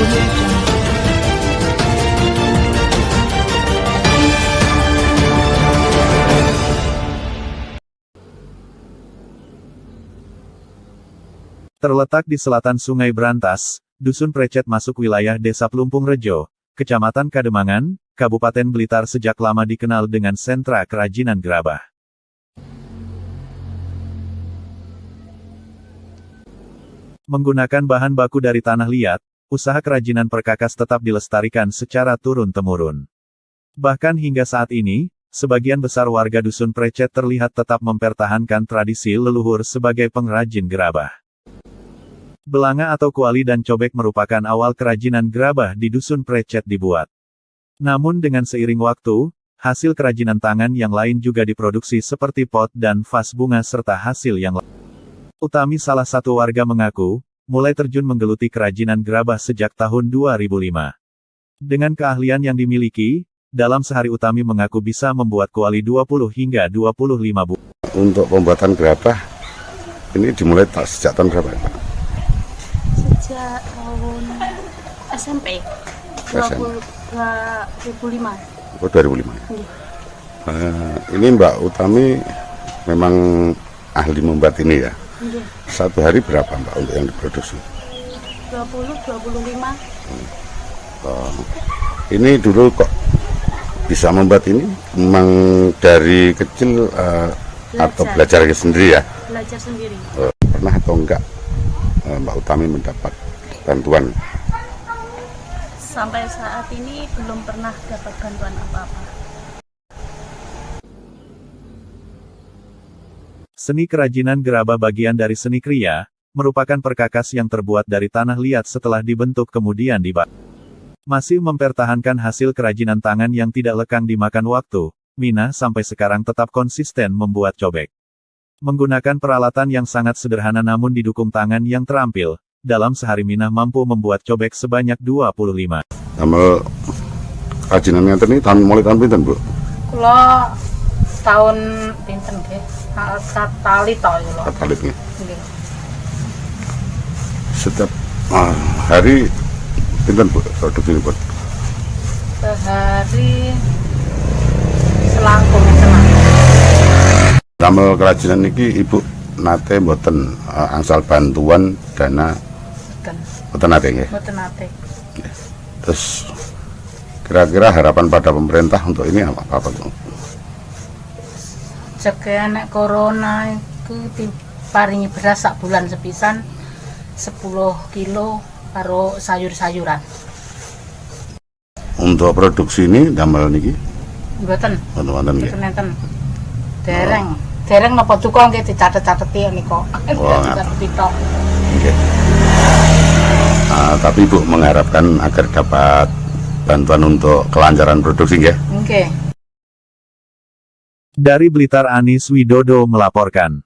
Audio Jungle. Terletak di selatan Sungai Brantas, Dusun Precet masuk wilayah Desa Plumpung Rejo, Kecamatan Kademangan, Kabupaten Blitar sejak lama dikenal dengan sentra kerajinan gerabah. Menggunakan bahan baku dari tanah liat, usaha kerajinan perkakas tetap dilestarikan secara turun-temurun. Bahkan hingga saat ini, sebagian besar warga Dusun Precet terlihat tetap mempertahankan tradisi leluhur sebagai pengrajin gerabah. Belanga atau kuali dan cobek merupakan awal kerajinan gerabah di Dusun Precet dibuat. Namun dengan seiring waktu, hasil kerajinan tangan yang lain juga diproduksi seperti pot dan vas bunga serta hasil yang lain. Utami salah satu warga mengaku, mulai terjun menggeluti kerajinan gerabah sejak tahun 2005. Dengan keahlian yang dimiliki, dalam sehari Utami mengaku bisa membuat kuali 20 hingga 25 buah. Untuk pembuatan gerabah, ini dimulai sejak tahun berapa, Pak? Sejak tahun SMP 2005. Oh, 2005. Ini Mbak Utami memang ahli membuat ini ya? Iya. Satu hari berapa Mbak untuk yang diproduksi? 20-25. Ini dulu kok bisa membuat ini? Memang dari kecil atau belajar sendiri ya? Belajar sendiri. Pernah atau enggak Mbak Utami mendapat bantuan? Sampai saat ini belum pernah dapat bantuan apa-apa. Seni kerajinan gerabah bagian dari seni kriya, merupakan perkakas yang terbuat dari tanah liat setelah dibentuk kemudian dibakar. Masih mempertahankan hasil kerajinan tangan yang tidak lekang dimakan waktu, Minah sampai sekarang tetap konsisten membuat cobek. Menggunakan peralatan yang sangat sederhana namun didukung tangan yang terampil, dalam sehari Minah mampu membuat cobek sebanyak 25. Damel kerajinan ngeten ini mulai tahun pinten, Bu? Kula tahun pinten nggih? Katalit to ya lho. Katalit nggih. Nggih. Setiap hari pinten, Bu, produksi ini, Bu? Sehari selangkung. Damel kerajinan niki Ibu nate mboten angsal bantuan dana mboten nate nggih. Mboten nate. Terus kira-kira harapan pada pemerintah untuk ini apa tuh? Jika nek corona itu diparingi beras sak bulan sepisan 10 kilo karo sayur-sayuran. Untuk produksi ini damel niki Mboten. wonten nggih. Nenten. Dereng. Dereng napa tukang nggih dicatet-cateti niku. Dicatet tok. Nggih. Tapi Ibu mengharapkan agar dapat bantuan untuk kelancaran produksi nggih. Nggih. Dari Blitar Anis Widodo melaporkan.